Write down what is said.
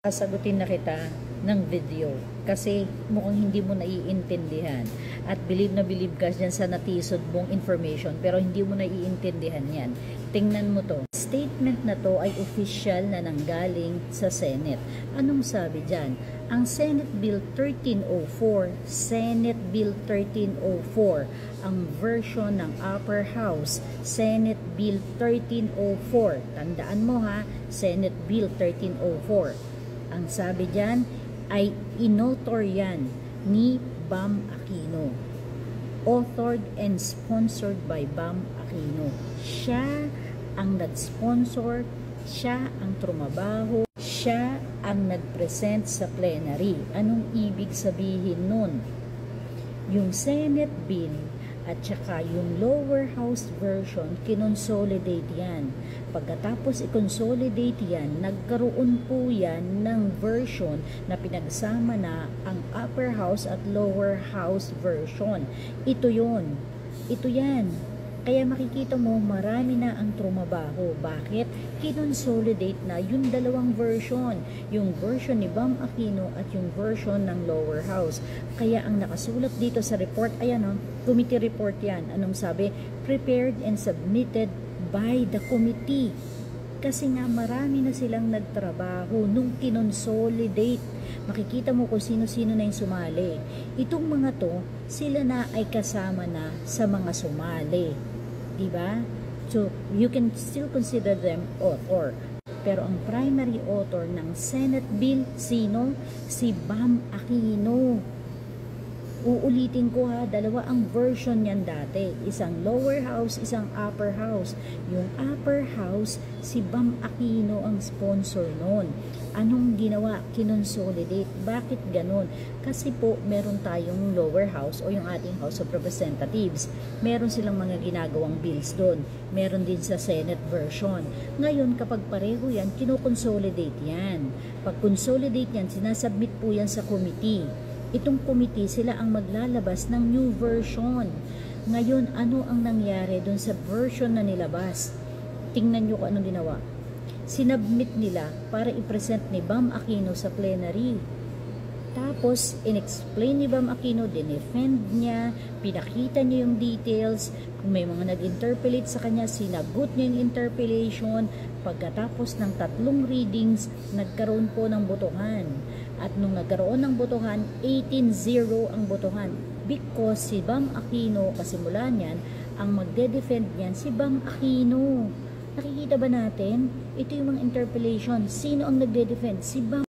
Sasagutin na kita ng video kasi mukhang hindi mo naiintindihan at believe na believe ka dyan sa natisod mong information pero hindi mo naiintindihan yan. Tingnan mo to. Statement na to ay official na nanggaling sa Senate. Anong sabi dyan? Ang Senate Bill 1304, Senate Bill 1304, ang version ng Upper House, Senate Bill 1304. Tandaan mo ha, Senate Bill 1304. Ang sabi dyan ay inauthor yan ni Bam Aquino. Authored and sponsored by Bam Aquino. Siya ang nag-sponsor, siya ang trumabaho, siya ang nag-present sa plenary. Anong ibig sabihin nun? Yung Senate Bill at saka yung lower house version, kinonsolidate yan. Pagkatapos i-consolidate yan, nagkaroon po yan ng version na pinagsama na ang upper house at lower house version. Ito yun. Ito yan. Kaya makikita mo, marami na ang trumabaho. Bakit? Kinonsolidate na yung dalawang version. Yung version ni Bam Aquino at yung version ng lower house. Kaya ang nakasulat dito sa report, ayan o, committee report yan. Anong sabi? Prepared and submitted by the committee. Kasi nga marami na silang nagtrabaho nung kinonsolidate. Makikita mo kung sino-sino na yung sumali. Itong mga to, sila na ay kasama na sa mga sumali. Diba? So, you can still consider them author. Pero ang primary author ng Senate Bill, sino? Si Bam Aquino. Uulitin ko ha, dalawa ang version niyan dati. Isang lower house, isang upper house. Yung upper house, si Bam Aquino ang sponsor nun. Anong ginawa? Kinonsolidate. Bakit ganon? Kasi po, meron tayong lower house o yung ating House of Representatives. Meron silang mga ginagawang bills doon. Meron din sa Senate version. Ngayon, kapag pareho yan, kinoconsolidate yan. Pag consolidate yan, sinasubmit po yan sa committee. Itong committee, sila ang maglalabas ng new version. Ngayon, ano ang nangyari doon sa version na nilabas? Tingnan nyo kung anong ginawa. Sinubmit nila para i-present ni Bam Aquino sa plenary. Tapos, in-explain ni Bam Aquino, dinefend niya, pinakita niya yung details, kung may mga nag-interpolate sa kanya, sinagot niya yung interpolation. Pagkatapos ng 3 readings, nagkaroon po ng botohan. At nung nagkaroon ng botohan, 18-0 ang botohan. Because si Bam Aquino, kasimula niyan, ang magde-defend niyan, si Bam Aquino. Nakikita ba natin? Ito yung mga interpolation. Sino ang nagde-defend? Si Bam